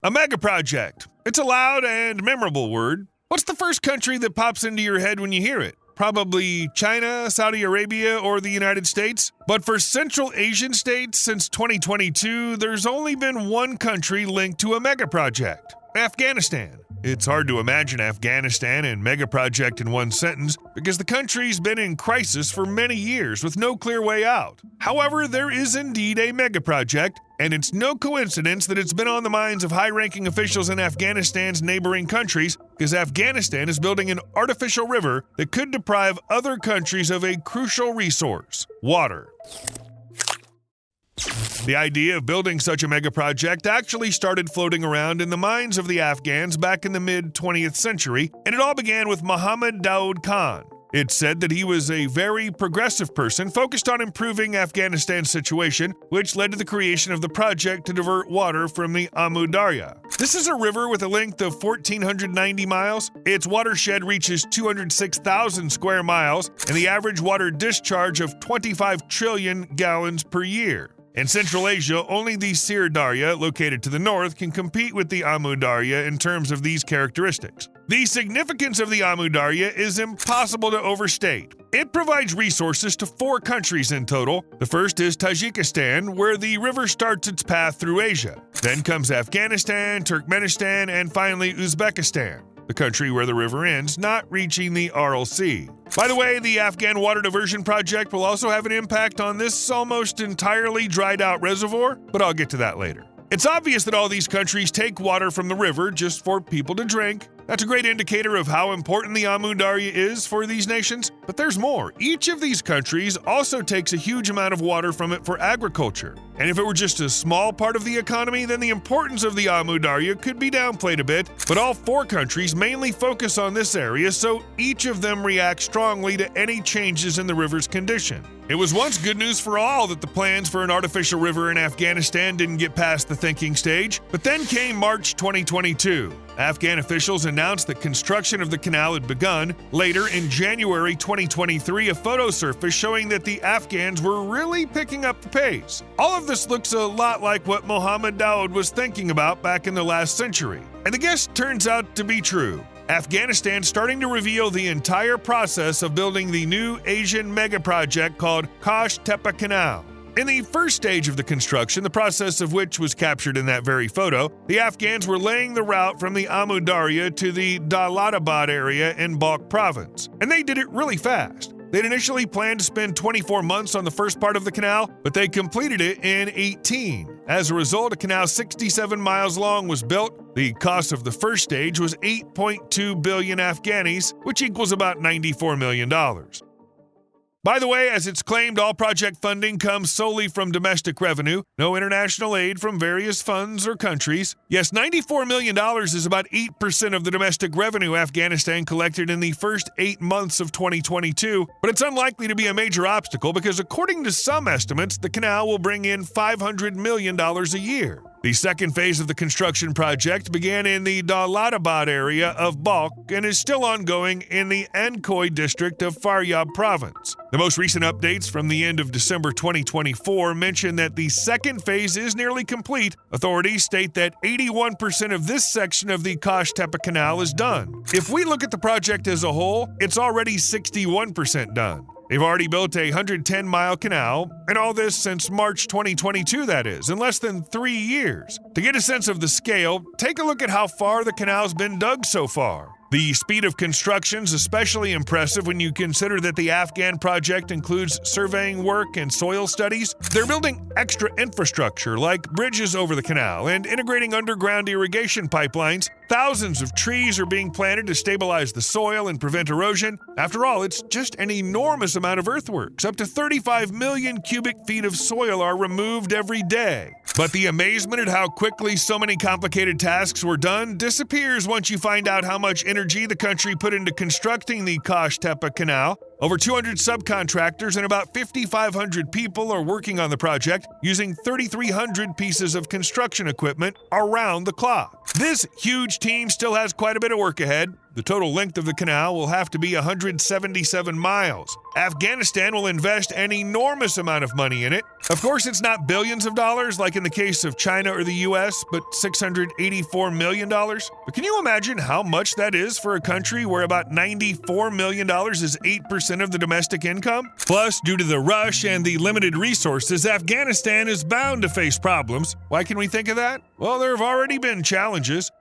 A mega project. It's a loud and memorable word. What's the first country that pops into your head when you hear it? Probably China, Saudi Arabia, or the United States. But for Central Asian states, since 2022, there's only been one country linked to a mega project: Afghanistan. It's hard to imagine Afghanistan and mega project in one sentence because the country's been in crisis for many years with no clear way out. However, there is indeed a mega project, and it's no coincidence that it's been on the minds of high-ranking officials in Afghanistan's neighboring countries because Afghanistan is building an artificial river that could deprive other countries of a crucial resource: water. The idea of building such a mega project actually started floating around in the minds of the Afghans back in the mid-20th century, and it all began with Muhammad Daoud Khan. It's said that he was a very progressive person focused on improving Afghanistan's situation, which led to the creation of the project to divert water from the Amu Darya. This is a river with a length of 1,490 miles. Its watershed reaches 206,000 square miles, and the average water discharge of 25 trillion gallons per year. In Central Asia, only the Sir Darya, located to the north, can compete with the Amu Darya in terms of these characteristics. The significance of the Amu Darya is impossible to overstate. It provides resources to 4 countries in total. The first is Tajikistan, where the river starts its path through Asia. Then comes Afghanistan, Turkmenistan, and finally Uzbekistan, the country where the river ends, not reaching the Aral Sea. By the way, the Afghan water diversion project will also have an impact on this almost entirely dried out reservoir, but I'll get to that later. It's obvious that all these countries take water from the river just for people to drink. That's a great indicator of how important the Amu Darya is for these nations, but there's more. Each of these countries also takes a huge amount of water from it for agriculture. And if it were just a small part of the economy, then the importance of the Amu Darya could be downplayed a bit, but all 4 countries mainly focus on this area, so each of them reacts strongly to any changes in the river's condition. It was once good news for all that the plans for an artificial river in Afghanistan didn't get past the thinking stage, but then came March 2022. Afghan officials announced that construction of the canal had begun. Later, in January 2023, a photo surfaced showing that the Afghans were really picking up the pace. All of this looks a lot like what Muhammad Daoud was thinking about back in the last century. And the guess turns out to be true. Afghanistan's starting to reveal the entire process of building the new Asian mega project called Kash Tepe Canal. In the first stage of the construction, the process of which was captured in that very photo, the Afghans were laying the route from the Amu Darya to the Daulatabad area in Balkh province, and they did it really fast. They'd initially planned to spend 24 months on the first part of the canal, but they completed it in 18. As a result, a canal 67 miles long was built. The cost of the first stage was 8.2 billion Afghanis, which equals about $94 million. By the way, as it's claimed, all project funding comes solely from domestic revenue, no international aid from various funds or countries. Yes, $94 million is about 8% of the domestic revenue Afghanistan collected in the first 8 months of 2022, but it's unlikely to be a major obstacle because according to some estimates, the canal will bring in $500 million a year. The second phase of the construction project began in the Daulatabad area of Balkh and is still ongoing in the Ankoy district of Faryab province. The most recent updates from the end of December 2024 mention that the second phase is nearly complete. Authorities state that 81% of this section of the Kash Tepe Canal is done. If we look at the project as a whole, it's already 61% done. They've already built a 110-mile canal, and all this since March 2022, that is, in less than 3 years. To get a sense of the scale, take a look at how far the canal's been dug so far. The speed of construction's especially impressive when you consider that the Afghan project includes surveying work and soil studies. They're building extra infrastructure like bridges over the canal and integrating underground irrigation pipelines. Thousands of trees are being planted to stabilize the soil and prevent erosion. After all, it's just an enormous amount of earthworks. Up to 35 million cubic feet of soil are removed every day. But the amazement at how quickly so many complicated tasks were done disappears once you find out how much energy the country put into constructing the Kash Tepe Canal. Over 200 subcontractors and about 5,500 people are working on the project using 3,300 pieces of construction equipment around the clock. This huge team still has quite a bit of work ahead. The total length of the canal will have to be 177 miles. Afghanistan will invest an enormous amount of money in it. Of course, it's not billions of dollars like in the case of China or the US, but $684 million. But can you imagine how much that is for a country where about $94 million is 8% of the domestic income? Plus, due to the rush and the limited resources, Afghanistan is bound to face problems. Why can we think of that? Well, there have already been challenges.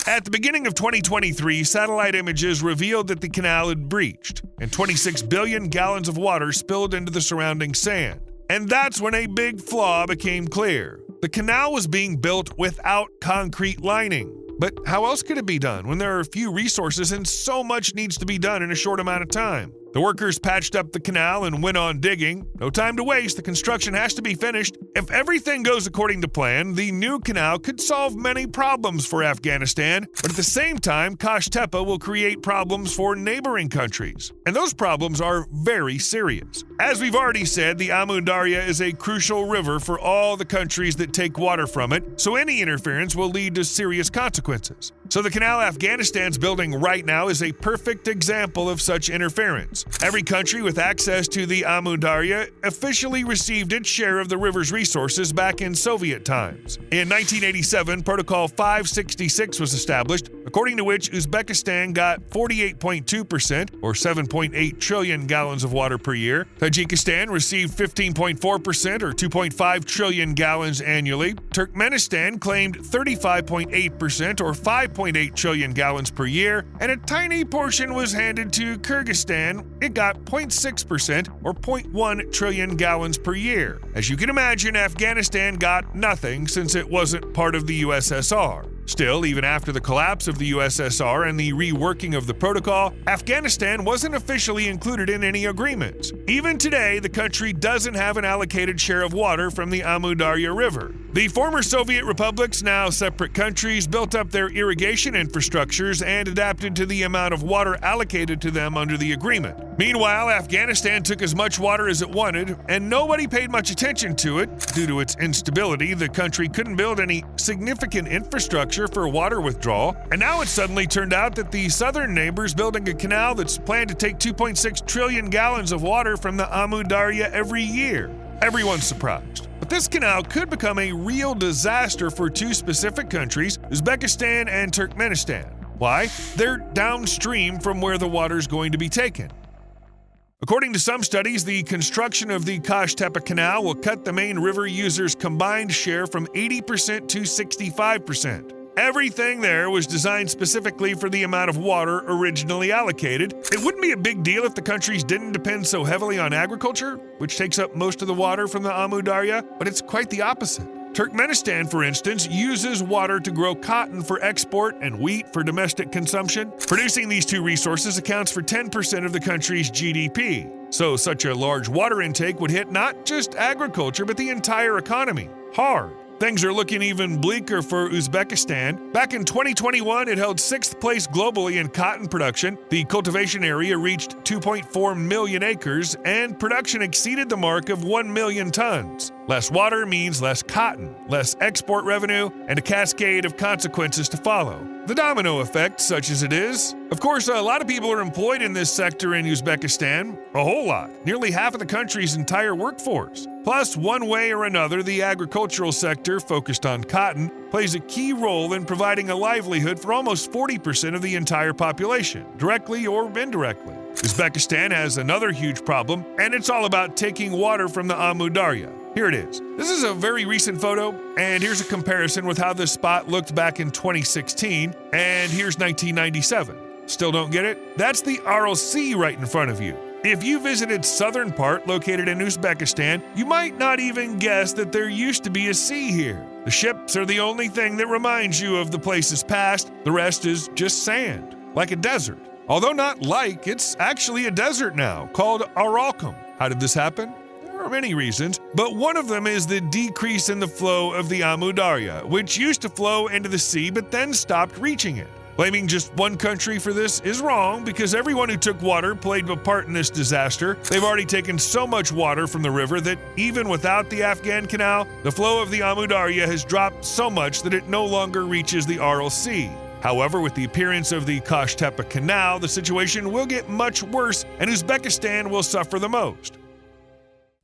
At the beginning of 2023, satellite images revealed that the canal had breached, and 26 billion gallons of water spilled into the surrounding sand. And that's when a big flaw became clear. The canal was being built without concrete lining. But how else could it be done when there are few resources and so much needs to be done in a short amount of time? The workers patched up the canal and went on digging. No time to waste, the construction has to be finished. If everything goes according to plan, the new canal could solve many problems for Afghanistan, but at the same time, Kasht Tepe will create problems for neighboring countries. And those problems are very serious. As we've already said, the Amu Darya is a crucial river for all the countries that take water from it, so any interference will lead to serious consequences. So the canal Afghanistan's building right now is a perfect example of such interference. Every country with access to the Amu Darya officially received its share of the river's resources back in Soviet times. In 1987, Protocol 566 was established, according to which Uzbekistan got 48.2%, or 7.8 trillion gallons of water per year. Tajikistan received 15.4%, or 2.5 trillion gallons annually. Turkmenistan claimed 35.8%, or 5.8 trillion gallons per year, and a tiny portion was handed to Kyrgyzstan. It got 0.6%, or 0.1 trillion gallons per year. As you can imagine, Afghanistan got nothing since it wasn't part of the USSR. Still, even after the collapse of the USSR and the reworking of the protocol, Afghanistan wasn't officially included in any agreements. Even today, the country doesn't have an allocated share of water from the Amu Darya River. The former Soviet republics, now separate countries, built up their irrigation infrastructures and adapted to the amount of water allocated to them under the agreement. Meanwhile, Afghanistan took as much water as it wanted, and nobody paid much attention to it. Due to its instability, the country couldn't build any significant infrastructure for water withdrawal, and now it suddenly turned out that the southern neighbor's building a canal that's planned to take 2.6 trillion gallons of water from the Amu Darya every year. Everyone's surprised. But this canal could become a real disaster for two specific countries, Uzbekistan and Turkmenistan. Why? They're downstream from where the water's going to be taken. According to some studies, the construction of the Kasht Tepe Canal will cut the main river users' combined share from 80% to 65%. Everything there was designed specifically for the amount of water originally allocated. It wouldn't be a big deal if the countries didn't depend so heavily on agriculture, which takes up most of the water from the Amu Darya, but it's quite the opposite. Turkmenistan, for instance, uses water to grow cotton for export and wheat for domestic consumption. Producing these two resources accounts for 10% of the country's GDP. So such a large water intake would hit not just agriculture, but the entire economy hard. Things are looking even bleaker for Uzbekistan. Back in 2021, it held 6th place globally in cotton production. The cultivation area reached 2.4 million acres, and production exceeded the mark of 1 million tons. Less water means less cotton, less export revenue, and a cascade of consequences to follow. The domino effect, such as it is. Of course, a lot of people are employed in this sector in Uzbekistan. A whole lot. Nearly half of the country's entire workforce. Plus, one way or another, the agricultural sector, focused on cotton, plays a key role in providing a livelihood for almost 40% of the entire population, directly or indirectly. Uzbekistan has another huge problem, and it's all about taking water from the Amu Darya. Here it is. This is a very recent photo, and here's a comparison with how this spot looked back in 2016, and here's 1997. Still don't get it? That's the Aral Sea right in front of you. If you visit its southern part, located in Uzbekistan, you might not even guess that there used to be a sea here. The ships are the only thing that reminds you of the place's past. The rest is just sand, like a desert. Although not like, it's actually a desert now, called Aralkum. How did this happen? There are many reasons, but one of them is the decrease in the flow of the Amu Darya, which used to flow into the sea but then stopped reaching it. Blaming just one country for this is wrong, because everyone who took water played a part in this disaster. They've already taken so much water from the river that even without the Afghan canal, the flow of the Amu Darya has dropped so much that it no longer reaches the Aral Sea. However, with the appearance of the Kashtepa Canal, the situation will get much worse and Uzbekistan will suffer the most.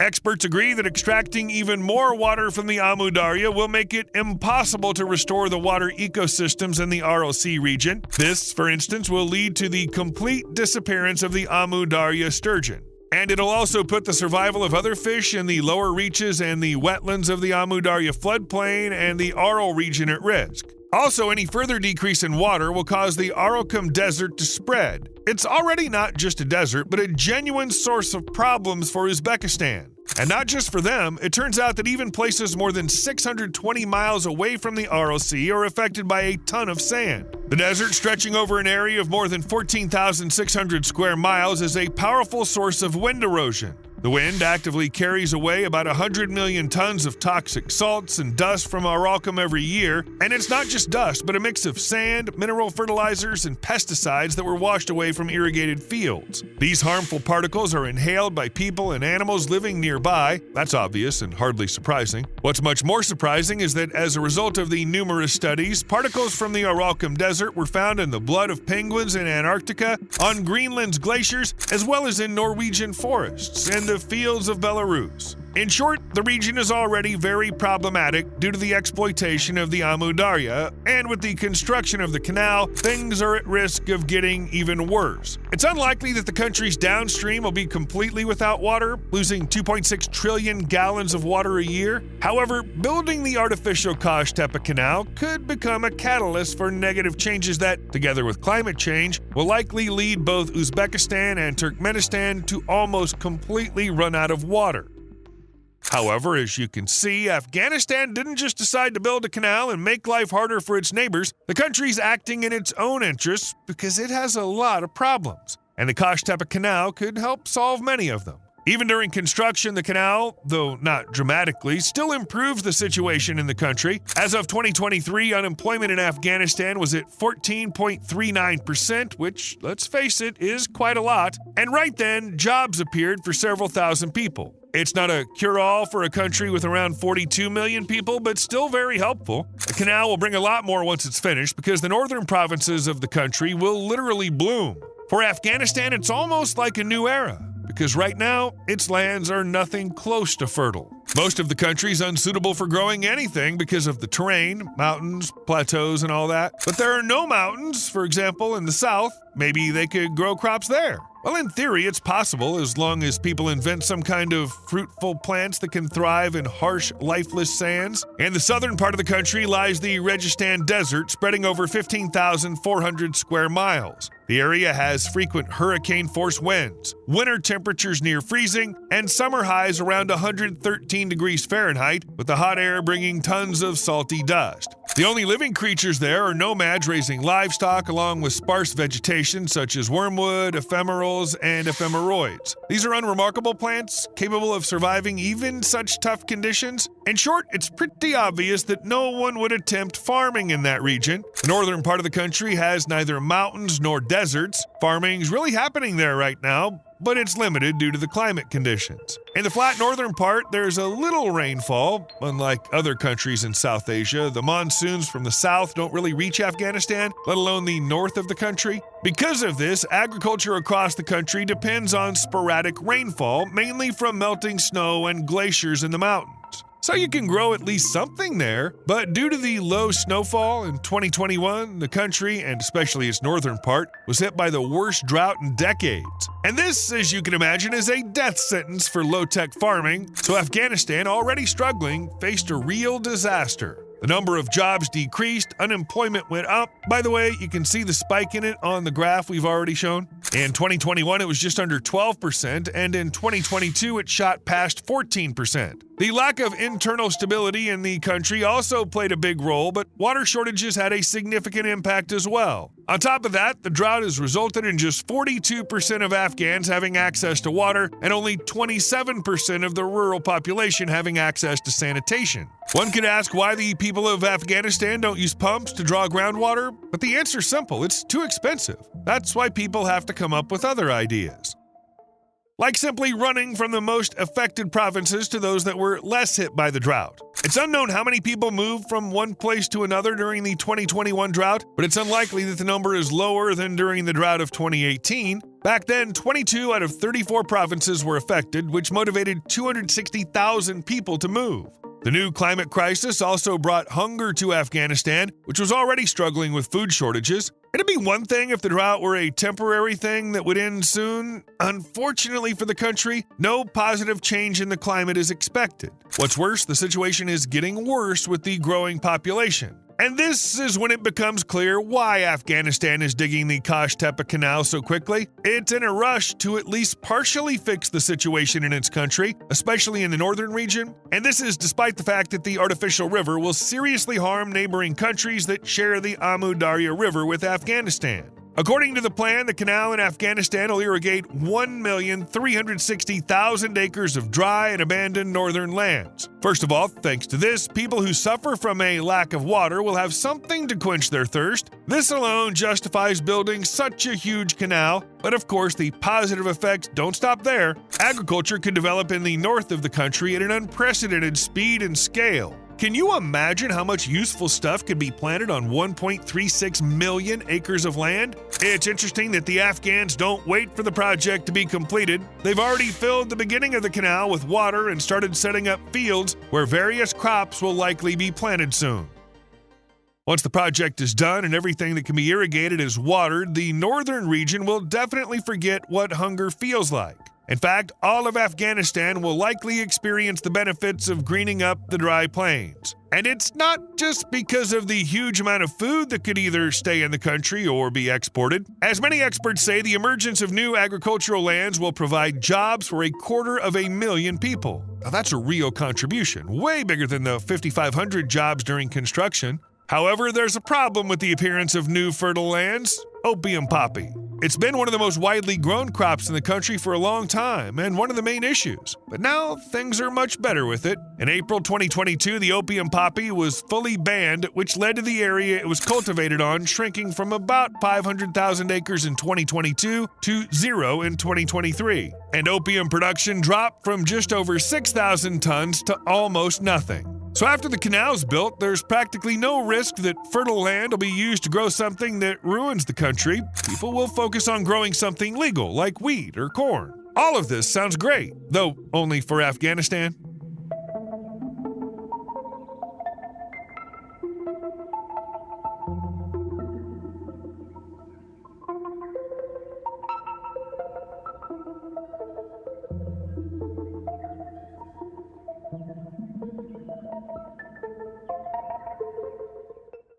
Experts agree that extracting even more water from the Amu Darya will make it impossible to restore the water ecosystems in the Aral Sea region. This, for instance, will lead to the complete disappearance of the Amu Darya sturgeon. And it'll also put the survival of other fish in the lower reaches and the wetlands of the Amu Darya floodplain and the Aral region at risk. Also, any further decrease in water will cause the Arakum Desert to spread. It's already not just a desert, but a genuine source of problems for Uzbekistan. And not just for them, it turns out that even places more than 620 miles away from the Aral Sea are affected by a ton of sand. The desert, stretching over an area of more than 14,600 square miles, is a powerful source of wind erosion. The wind actively carries away about 100 million tons of toxic salts and dust from Aralkum every year, and it's not just dust, but a mix of sand, mineral fertilizers, and pesticides that were washed away from irrigated fields. These harmful particles are inhaled by people and animals living nearby. That's obvious and hardly surprising. What's much more surprising is that as a result of the numerous studies, particles from the Aralkum Desert were found in the blood of penguins in Antarctica, on Greenland's glaciers, as well as in Norwegian forests and the fields of Belarus. In short, the region is already very problematic due to the exploitation of the Amu Darya, and with the construction of the canal, things are at risk of getting even worse. It's unlikely that the countries downstream will be completely without water, losing 2.6 trillion gallons of water a year. However, building the artificial Kashtepa Canal could become a catalyst for negative changes that, together with climate change, will likely lead both Uzbekistan and Turkmenistan to almost completely run out of water. However, as you can see, Afghanistan didn't just decide to build a canal and make life harder for its neighbors. The country's acting in its own interests because it has a lot of problems, and the Kashtepa Canal could help solve many of them. Even during construction, the canal, though not dramatically, still improves the situation in the country. As of 2023, unemployment in Afghanistan was at 14.39%, which, let's face it, is quite a lot. And right then, jobs appeared for several thousand people. It's not a cure-all for a country with around 42 million people, but still very helpful. The canal will bring a lot more once it's finished because the northern provinces of the country will literally bloom. For Afghanistan, it's almost like a new era, because right now, its lands are nothing close to fertile. Most of the country is unsuitable for growing anything because of the terrain, mountains, plateaus, and all that. But there are no mountains, for example, in the south. Maybe they could grow crops there. Well, in theory, it's possible as long as people invent some kind of fruitful plants that can thrive in harsh, lifeless sands. In the southern part of the country lies the Registan Desert, spreading over 15,400 square miles. The area has frequent hurricane-force winds, winter temperatures near freezing, and summer highs around 113 degrees Fahrenheit, with the hot air bringing tons of salty dust. The only living creatures there are nomads raising livestock along with sparse vegetation such as wormwood, ephemerals, and ephemeroids. These are unremarkable plants capable of surviving even such tough conditions. In short, it's pretty obvious that no one would attempt farming in that region. The northern part of the country has neither mountains nor deserts. Farming's really happening there right now, but it's limited due to the climate conditions. In the flat northern part, there's a little rainfall. Unlike other countries in South Asia, the monsoons from the south don't really reach Afghanistan, let alone the north of the country. Because of this, agriculture across the country depends on sporadic rainfall, mainly from melting snow and glaciers in the mountains. So you can grow at least something there, but due to the low snowfall in 2021, the country, and especially its northern part, was hit by the worst drought in decades. And this, as you can imagine, is a death sentence for low-tech farming, so Afghanistan, already struggling, faced a real disaster. The number of jobs decreased, unemployment went up. By the way, you can see the spike in it on the graph we've already shown. In 2021, it was just under 12%, and in 2022, it shot past 14%. The lack of internal stability in the country also played a big role, but water shortages had a significant impact as well. On top of that, the drought has resulted in just 42% of Afghans having access to water and only 27% of the rural population having access to sanitation. One could ask why the people of Afghanistan don't use pumps to draw groundwater, but the answer's simple: it's too expensive. That's why people have to come up with other ideas. like simply running from the most affected provinces to those that were less hit by the drought. It's unknown how many people moved from one place to another during the 2021 drought, but it's unlikely that the number is lower than during the drought of 2018. Back then, 22 out of 34 provinces were affected, which motivated 260,000 people to move. The new climate crisis also brought hunger to Afghanistan, which was already struggling with food shortages. It'd be one thing if the drought were a temporary thing that would end soon. Unfortunately for the country, no positive change in the climate is expected. What's worse, the situation is getting worse with the growing population. And this is when it becomes clear why Afghanistan is digging the Kosh-Tepe Canal so quickly. It's in a rush to at least partially fix the situation in its country, especially in the northern region. And this is despite the fact that the artificial river will seriously harm neighboring countries that share the Amu Darya River with Afghanistan. According to the plan, the canal in Afghanistan will irrigate 1,360,000 acres of dry and abandoned northern lands. First of all, thanks to this, people who suffer from a lack of water will have something to quench their thirst. This alone justifies building such a huge canal, but of course the positive effects don't stop there. Agriculture can develop in the north of the country at an unprecedented speed and scale. Can you imagine how much useful stuff could be planted on 1.36 million acres of land? It's interesting that the Afghans don't wait for the project to be completed. They've already filled the beginning of the canal with water and started setting up fields where various crops will likely be planted soon. Once the project is done and everything that can be irrigated is watered, the northern region will definitely forget what hunger feels like. In fact, all of Afghanistan will likely experience the benefits of greening up the dry plains. And it's not just because of the huge amount of food that could either stay in the country or be exported. As many experts say, the emergence of new agricultural lands will provide jobs for 250,000 people. Now, that's a real contribution, way bigger than the 5,500 jobs during construction. However, there's a problem with the appearance of new fertile lands: opium poppy. It's been one of the most widely grown crops in the country for a long time and one of the main issues. But now things are much better with it. In April 2022, the opium poppy was fully banned, which led to the area it was cultivated on shrinking from about 500,000 acres in 2022 to 0 in 2023. And opium production dropped from just over 6,000 tons to almost nothing. So after the canal's built, there's practically no risk that fertile land will be used to grow something that ruins the country. People will focus on growing something legal, like wheat or corn. All of this sounds great, though only for Afghanistan.